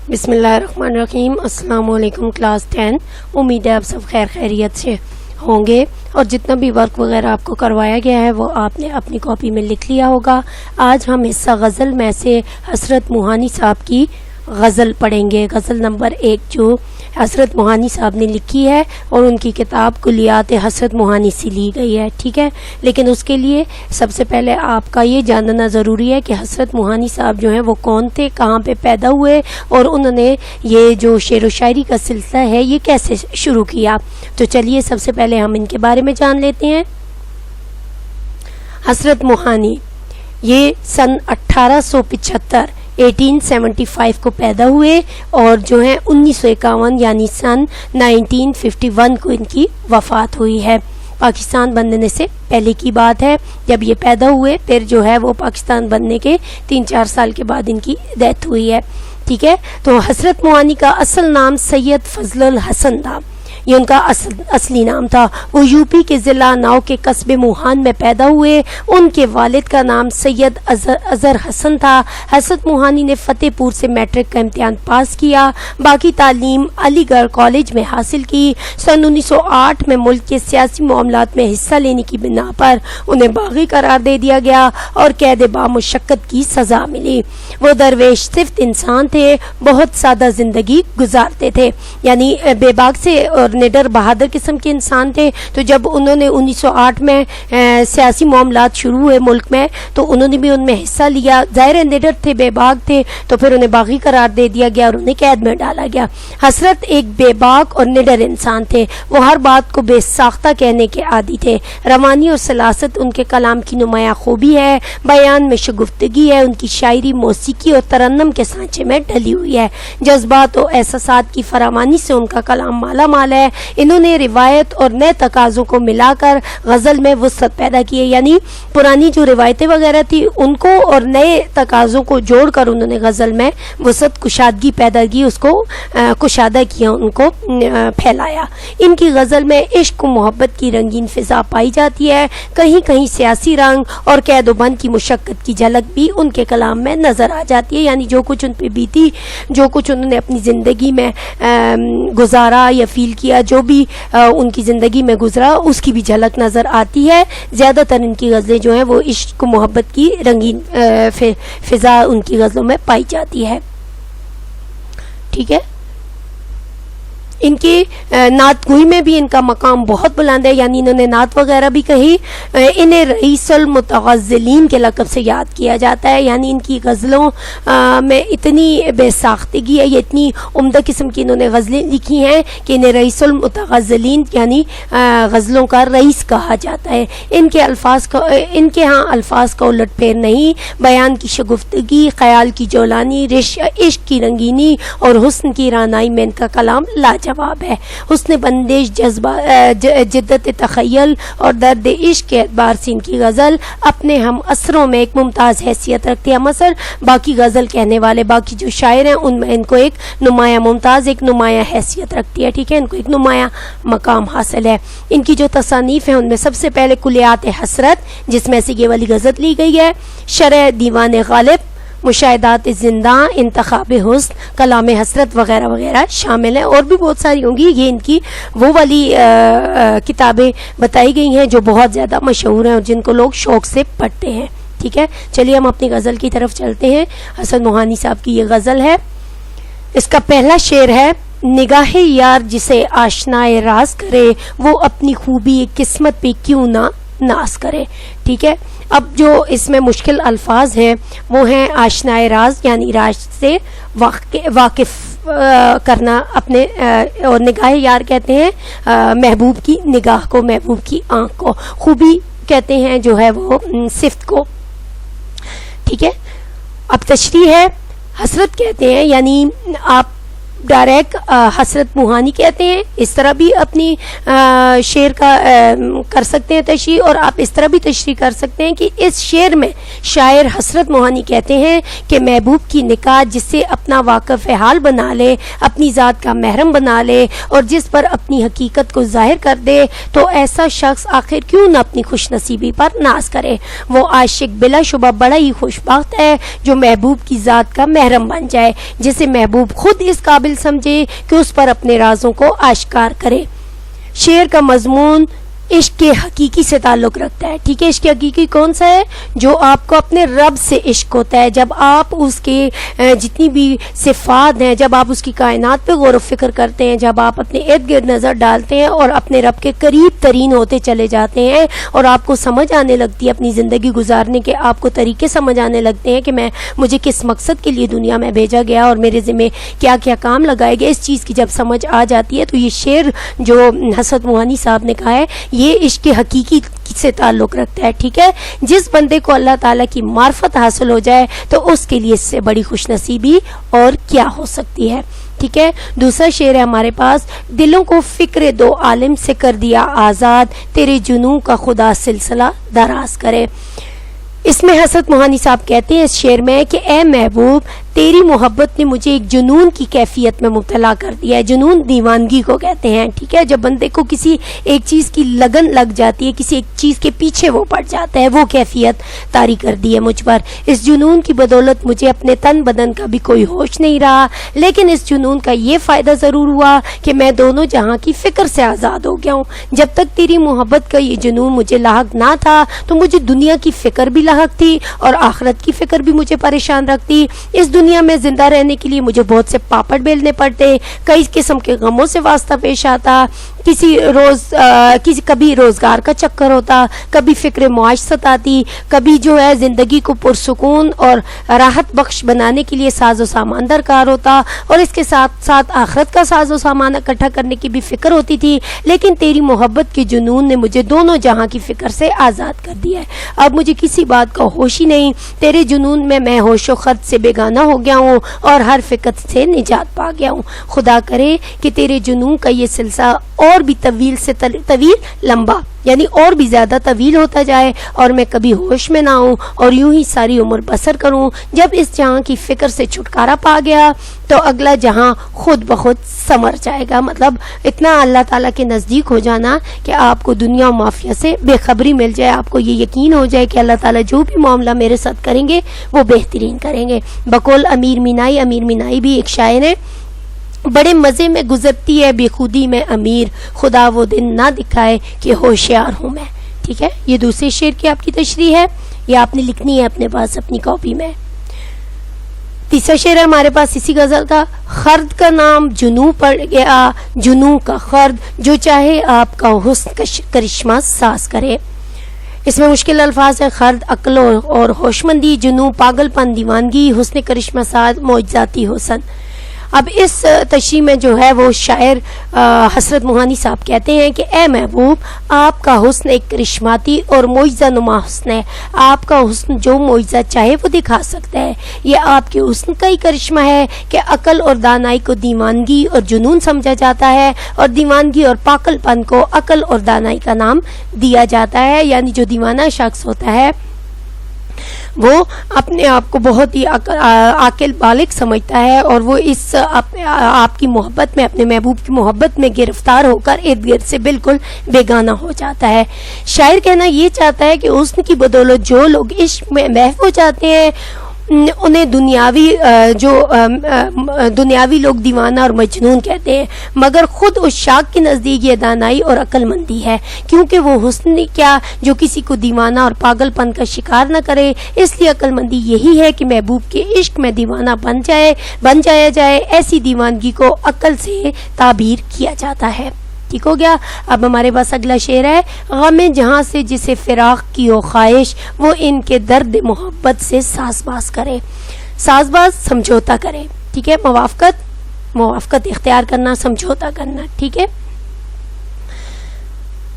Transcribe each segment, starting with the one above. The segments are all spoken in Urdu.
بسم اللہ الرحمن الرحیم. السلام علیکم کلاس 10. امید ہے آپ سب خیر خیریت سے ہوں گے اور جتنا بھی ورک وغیرہ آپ کو کروایا گیا ہے وہ آپ نے اپنی کاپی میں لکھ لیا ہوگا. آج ہم حصہ غزل میں سے حسرت موہانی صاحب کی غزل پڑھیں گے. غزل نمبر 1 جو حسرت موہانی صاحب نے لکھی ہے اور ان کی کتاب کلیات حسرت موہانی سے لی گئی ہے. ٹھیک ہے, لیکن اس کے لیے سب سے پہلے آپ کا یہ جاننا ضروری ہے کہ حسرت موہانی صاحب جو ہیں وہ کون تھے, کہاں پہ پیدا ہوئے اور انہوں نے یہ جو شعر و شاعری کا سلسلہ ہے یہ کیسے شروع کیا. تو چلیے سب سے پہلے ہم ان کے بارے میں جان لیتے ہیں. حسرت موہانی یہ سن 1875 کو پیدا ہوئے اور جو ہیں 1951 یعنی سن 1951 کو ان کی وفات ہوئی ہے. پاکستان بننے سے پہلے کی بات ہے جب یہ پیدا ہوئے, پھر جو ہے وہ پاکستان بننے کے 3-4 سال کے بعد ان کی ڈیتھ ہوئی ہے. ٹھیک ہے, تو حسرت موہانی کا اصل نام سید فضل الحسن تھا, یہ ان کا اصلی نام تھا. وہ یوپی کے ضلع ناؤ کے قصبے موہان میں پیدا ہوئے. ان کے والد کا نام سید اظہر حسن تھا. حسرت موہانی نے فتح پور سے میٹرک کا امتحان پاس کیا. باقی تعلیم علی گڑھ کالج میں حاصل کی. سن 1908 میں ملک کے سیاسی معاملات میں حصہ لینے کی بنا پر انہیں باغی قرار دے دیا گیا اور قید بامشقت کی سزا ملی. وہ درویش صفت انسان تھے, بہت سادہ زندگی گزارتے تھے, یعنی بے باک سے اور نڈر بہادر قسم کے انسان تھے. تو جب انہوں نے 1908 میں سیاسی معاملات شروع ہوئے ملک میں تو انہوں نے بھی ان میں حصہ لیا. ظاہر نڈر تھے, بے باک تھے, تو پھر انہیں باغی قرار دے دیا گیا اور انہیں قید میں ڈالا گیا. حسرت ایک بے باک اور نڈر انسان تھے. وہ ہر بات کو بے ساختہ کہنے کے عادی تھے. روانی اور سلاست ان کے کلام کی نمایاں خوبی ہے. بیان میں شگفتگی ہے. ان کی شاعری موسیقی اور ترنم کے سانچے میں ڈھلی ہوئی ہے. جذبات و احساسات کی فراوانی سے ان کا کلام مالا مال ہے. انہوں نے روایت اور نئے تقاضوں کو ملا کر غزل میں وسعت پیدا کی ہے, یعنی پرانی جو روایتیں وغیرہ تھی ان کو اور نئے تقاضوں کو جوڑ کر انہوں نے غزل میں وسعت کشادگی پیدا کی, اس کو کشادہ کیا, ان کو پھیلایا. ان کی غزل میں عشق و محبت کی رنگین فضا پائی جاتی ہے. کہیں کہیں سیاسی رنگ اور قید و بند کی مشقت کی جھلک بھی ان کے کلام میں نظر آ جاتی ہے, یعنی جو کچھ ان پہ بیتی, جو کچھ انہوں نے اپنی زندگی میں گزارا یا فیل کیا, جو بھی ان کی زندگی میں گزرا اس کی بھی جھلک نظر آتی ہے. زیادہ تر ان کی غزلیں جو ہیں وہ عشق و محبت کی رنگین فضا ان کی غزلوں میں پائی جاتی ہے. ٹھیک ہے, ان کی نعت گوئی میں بھی ان کا مقام بہت بلند ہے, یعنی انہوں نے نعت وغیرہ بھی کہی. انہیں رئیس المتغزلین کے لقب سے یاد کیا جاتا ہے, یعنی ان کی غزلوں میں اتنی بے ساختگی ہے, یہ اتنی عمدہ قسم کی انہوں نے غزلیں لکھی ہیں کہ انہیں رئیس المتغزلین یعنی غزلوں کا رئیس کہا جاتا ہے. ان کے ہاں الفاظ کا الٹ پھیر نہیں. بیان کی شگفتگی, خیال کی جولانی, عشق کی رنگینی اور حسن کی رانائی میں ان کا کلام لاجواب ہے. حسن بندش, جذبہ, جدت تخیل اور درد عشق کے اعتبار سے ان کی غزل اپنے ہم اثروں میں ایک ممتاز حیثیت رکھتی ہے. مثلا باقی غزل کہنے والے باقی جو شاعر ہیں ان میں ان کو ایک نمایاں ممتاز, ایک نمایاں حیثیت رکھتی ہے. ٹھیک ہے, ان کو ایک نمایاں مقام حاصل ہے. ان کی جو تصانیف ہیں ان میں سب سے پہلے کلیات حسرت جس میں سے یہ والی غزل لی گئی ہے, شرح دیوان غالب, مشاہدات زنداں, انتخاب حسن, کلام حسرت وغیرہ وغیرہ شامل ہیں. اور بھی بہت ساری ہوں گی. یہ ان کی وہ والی کتابیں بتائی گئی ہیں جو بہت زیادہ مشہور ہیں اور جن کو لوگ شوق سے پڑھتے ہیں. ٹھیک ہے, چلیے ہم اپنی غزل کی طرف چلتے ہیں. حسرت موہانی صاحب کی یہ غزل ہے. اس کا پہلا شعر ہے, نگاہ یار جسے آشنائے راز کرے وہ اپنی خوبی قسمت پہ کیوں نہ ناز کرے. ٹھیک ہے, اب جو اس میں مشکل الفاظ ہیں وہ ہیں آشنائے راز, یعنی راز سے واقف کرنا اپنے, اور نگاہ یار کہتے ہیں محبوب کی نگاہ کو, محبوب کی آنکھ کو, خوبی کہتے ہیں جو ہے وہ صفت کو. ٹھیک ہے, اب تشریح ہے. حسرت کہتے ہیں یعنی آپ ڈائریکٹ حسرت موہانی کہتے ہیں، اس طرح بھی اپنی شعر کا کر سکتے ہیں تشریح، اور آپ اس طرح بھی تشریح کر سکتے ہیں کہ اس شعر میں شاعر حسرت موہانی کہتے ہیں کہ محبوب کی نکاح جس سے اپنا واقف حال بنا لے، اپنی ذات کا محرم بنا لے اور جس پر اپنی حقیقت کو ظاہر کر دے، تو ایسا شخص آخر کیوں نہ اپنی خوش نصیبی پر ناز کرے۔ وہ عاشق بلا شبہ بڑا ہی خوش بخت ہے جو محبوب کی ذات کا محرم بن جائے، جسے محبوب خود اس قابل سمجھے کہ اس پر اپنے رازوں کو آشکار کرے۔ شعر کا مضمون عشق کے حقیقی سے تعلق رکھتا ہے، ٹھیک ہے۔ عشق حقیقی کون سا ہے؟ جو آپ کو اپنے رب سے عشق ہوتا ہے، جب آپ اس کے جتنی بھی صفات ہیں، جب آپ اس کی کائنات پہ غور و فکر کرتے ہیں، جب آپ اپنے ارد گرد نظر ڈالتے ہیں اور اپنے رب کے قریب ترین ہوتے چلے جاتے ہیں، اور آپ کو سمجھ آنے لگتی ہے اپنی زندگی گزارنے کے، آپ کو طریقے سمجھ آنے لگتے ہیں کہ مجھے کس مقصد کے لیے دنیا میں بھیجا گیا اور میرے ذمہ کیا کیا کام لگائے گئے، اس چیز کی جب سمجھ آ جاتی ہے تو یہ شعر جو حسرت موہانی صاحب نے کہا ہے یہ عشق کے حقیقی سے تعلق رکھتا ہے، ٹھیک ہے۔ جس بندے کو اللہ تعالیٰ کی معرفت حاصل ہو جائے تو اس کے لیے اس سے بڑی خوش نصیبی اور کیا ہو سکتی ہے، ٹھیک ہے۔ دوسرا شعر ہے ہمارے پاس، دلوں کو فکر دو عالم سے کر دیا آزاد، تیرے جنوں کا خدا سلسلہ دراز کرے۔ اس میں حسرت موہانی صاحب کہتے ہیں اس شعر میں کہ اے محبوب تیری محبت نے مجھے ایک جنون کی کیفیت میں مبتلا کر دیا ہے۔ جنون دیوانگی کو کہتے ہیں، ٹھیک ہے۔ جب بندے کو کسی ایک چیز کی لگن لگ جاتی ہے، کسی ایک چیز کے پیچھے وہ پڑ جاتا ہے، وہ کیفیت طاری کر دی ہے مجھ پر۔ اس جنون کی بدولت مجھے اپنے تن بدن کا بھی کوئی ہوش نہیں رہا، لیکن اس جنون کا یہ فائدہ ضرور ہوا کہ میں دونوں جہاں کی فکر سے آزاد ہو گیا ہوں۔ جب تک تیری محبت کا یہ جنون مجھے لاحق نہ تھا تو مجھے دنیا کی فکر بھی لاحق تھی اور آخرت کی فکر بھی مجھے پریشان رکھتی۔ اس دنیا میں زندہ رہنے کے لیے مجھے بہت سے پاپڑ بیلنے پڑتے، کئی قسم کے غموں سے واسطہ پیش آتا، کبھی روزگار کا چکر ہوتا، کبھی فکر معاش ستاتی، کبھی جو ہے زندگی کو پرسکون اور راحت بخش بنانے کے لیے ساز و سامان درکار ہوتا، اور اس کے ساتھ ساتھ آخرت کا ساز و سامان اکٹھا کرنے کی بھی فکر ہوتی تھی۔ لیکن تیری محبت کے جنون نے مجھے دونوں جہاں کی فکر سے آزاد کر دیا ہے، اب مجھے کسی بات کا ہوش ہی نہیں۔ تیرے جنون میں ہوش و خرد سے بیگانہ ہو گیا ہوں اور ہر فکر سے نجات پا گیا ہوں۔ خدا کرے کہ تیرے جنون کا یہ سلسلہ اور بھی طویل سے طویل لمبا، یعنی اور بھی زیادہ طویل ہوتا جائے اور میں کبھی ہوش میں نہ ہوں اور یوں ہی ساری عمر بسر کروں۔ جب اس جہاں کی فکر سے چھٹکارا پا گیا تو اگلا جہاں خود بخود سمر جائے گا۔ مطلب اتنا اللہ تعالیٰ کے نزدیک ہو جانا کہ آپ کو دنیا و مافیا سے بے خبری مل جائے، آپ کو یہ یقین ہو جائے کہ اللہ تعالیٰ جو بھی معاملہ میرے ساتھ کریں گے وہ بہترین کریں گے۔ بقول امیر مینائی بھی ایک شاعر ہے، بڑے مزے میں گزرتی ہے بے خودی میں امیر، خدا وہ دن نہ دکھائے کہ ہوشیار ہوں میں، ٹھیک ہے۔ یہ دوسرے شعر کی آپ کی تشریح ہے، یہ آپ نے لکھنی ہے اپنے پاس اپنی کاپی میں۔ تیسرا شعر ہے ہمارے پاس اسی غزل کا، خرد کا نام جنوں پڑ گیا، جنوں کا خرد جو چاہے آپ کا حسن کرشمہ ساز کرے۔ اس میں مشکل الفاظ ہے، خرد عقل اور ہوشمندی، جنوں پاگل پن دیوانگی، حسن کرشمہ ساز معجزاتی حسن۔ اب اس تشریح میں جو ہے وہ شاعر حسرت موہانی صاحب کہتے ہیں کہ اے محبوب آپ کا حسن ایک کرشماتی اور معجزہ نما حسن ہے، آپ کا حسن جو معجزہ چاہے وہ دکھا سکتا ہے۔ یہ آپ کے حسن کا ہی کرشمہ ہے کہ عقل اور دانائی کو دیوانگی اور جنون سمجھا جاتا ہے، اور دیوانگی اور پاگل پن کو عقل اور دانائی کا نام دیا جاتا ہے۔ یعنی جو دیوانہ شخص ہوتا ہے وہ اپنے آپ کو بہت ہی عاقل بالغ سمجھتا ہے، اور وہ اس آپ کی محبت میں، اپنے محبوب کی محبت میں گرفتار ہو کر ارد گرد سے بالکل بیگانہ ہو جاتا ہے۔ شاعر کہنا یہ چاہتا ہے کہ حسن کی بدولت جو لوگ عشق میں محو ہو جاتے ہیں انہیں دنیاوی لوگ دیوانہ اور مجنون کہتے ہیں، مگر خود اس شاخ کے نزدیک یہ دانائی اور عقل مندی ہے، کیونکہ وہ حسن کیا جو کسی کو دیوانہ اور پاگل پن کا شکار نہ کرے۔ اس لیے عقل مندی یہی ہے کہ محبوب کے عشق میں دیوانہ بن جایا جائے، ایسی دیوانگی کو عقل سے تعبیر کیا جاتا ہے۔ ٹھیک ہو گیا۔ اب ہمارے پاس اگلا شعر ہے، غم جہاں سے جسے فراق کی ہو خواہش، وہ ان کے درد محبت سے ساز باز کرے۔ ساز باز سمجھوتا کرے، ٹھیک ہے، موافقت اختیار کرنا، سمجھوتا کرنا، ٹھیک ہے۔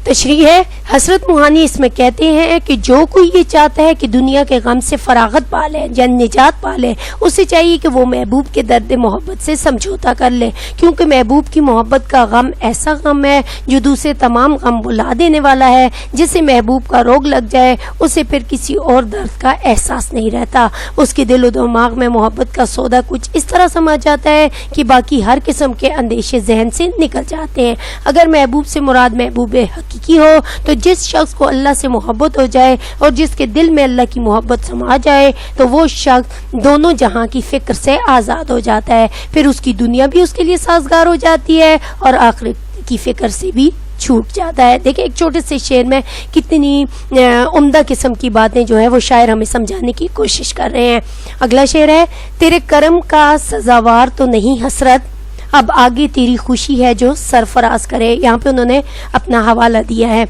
تشریح ہے، حضرت موہانی اس میں کہتے ہیں کہ جو کوئی یہ چاہتا ہے کہ دنیا کے غم سے فراغت پا لے یا نجات پا لے، اسے چاہیے کہ وہ محبوب کے درد محبت سے سمجھوتا کر لے، کیونکہ محبوب کی محبت کا غم ایسا غم ہے جو دوسرے تمام غم بھلا دینے والا ہے۔ جسے محبوب کا روگ لگ جائے اسے پھر کسی اور درد کا احساس نہیں رہتا، اس کے دل و دماغ میں محبت کا سودا کچھ اس طرح سما جاتا ہے کہ باقی ہر قسم کے اندیشے ذہن سے نکل جاتے ہیں۔ اگر محبوب سے مراد محبوب حقیقی ہو تو جس شخص کو اللہ سے محبت ہو جائے اور جس کے دل میں اللہ کی محبت سما جائے تو وہ شخص دونوں جہاں کی فکر سے آزاد ہو جاتا ہے، پھر اس کی دنیا بھی اس کے لیے سازگار ہو جاتی ہے اور آخرت کی فکر سے بھی چھوٹ جاتا ہے۔ دیکھیں ایک چھوٹے سے شعر میں کتنی عمدہ قسم کی باتیں جو ہے وہ شاعر ہمیں سمجھانے کی کوشش کر رہے ہیں۔ اگلا شعر ہے، تیرے کرم کا سزاوار تو نہیں حسرت، اب آگے تیری خوشی ہے جو سرفراز کرے۔ یہاں پہ انہوں نے اپنا حوالہ دیا ہے،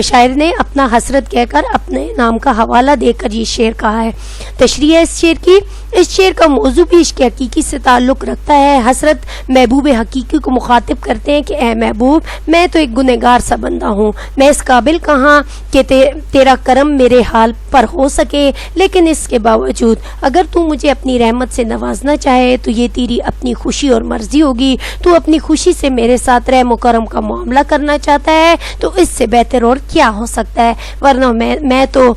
شاعر نے اپنا حسرت کہہ کر اپنے نام کا حوالہ دے کر یہ شعر کہا ہے۔ تشریح ہے اس شعر کی، اس شعر کا موضوع بھی عشق حقیقی سے تعلق رکھتا ہے۔ حسرت محبوب حقیقی کو مخاطب کرتے ہیں کہ اے محبوب، میں تو ایک گنہگار سا بندہ ہوں، میں اس قابل کہاں کہ تیرا کرم میرے حال پر ہو سکے، لیکن اس کے باوجود اگر تو مجھے اپنی رحمت سے نوازنا چاہے تو یہ تیری اپنی خوشی اور مرضی ہوگی۔ تو اپنی خوشی سے میرے ساتھ رحم و کرم کا معاملہ کرنا چاہتا ہے تو اس سے بہتر اور کیا ہو سکتا ہے، ورنہ میں تو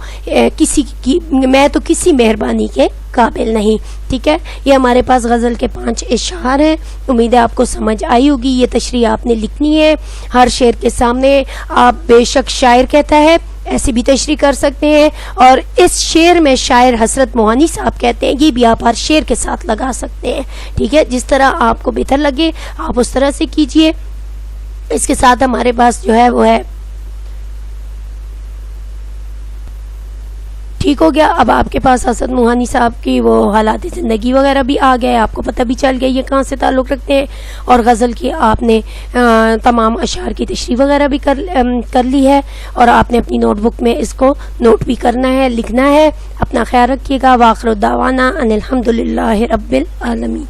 کسی مہربانی کے قابل نہیں۔ ٹھیک ہے، یہ ہمارے پاس غزل کے 5 اشعار ہیں، امید ہے آپ کو سمجھ آئی ہوگی۔ یہ تشریح آپ نے لکھنی ہے، ہر شعر کے سامنے آپ بے شک شاعر کہتا ہے ایسے بھی تشریح کر سکتے ہیں، اور اس شعر میں شاعر حضرت موہانی صاحب کہتے ہیں، یہ بھی آپ ہر شعر کے ساتھ لگا سکتے ہیں۔ ٹھیک ہے، جس طرح آپ کو بہتر لگے آپ اس طرح سے کیجئے۔ اس کے ساتھ ہمارے پاس جو ہے وہ ہے، ٹھیک ہو گیا۔ اب آپ کے پاس حضرت موہانی صاحب کی وہ حالات زندگی وغیرہ بھی آ گئے، آپ کو پتہ بھی چل گیا یہ کہاں سے تعلق رکھتے ہیں، اور غزل کی آپ نے تمام اشعار کی تشریح وغیرہ بھی کر لی ہے، اور آپ نے اپنی نوٹ بک میں اس کو نوٹ بھی کرنا ہے، لکھنا ہے۔ اپنا خیال رکھیے گا۔ وآخر دعوانا ان الحمدللہ رب العالمین۔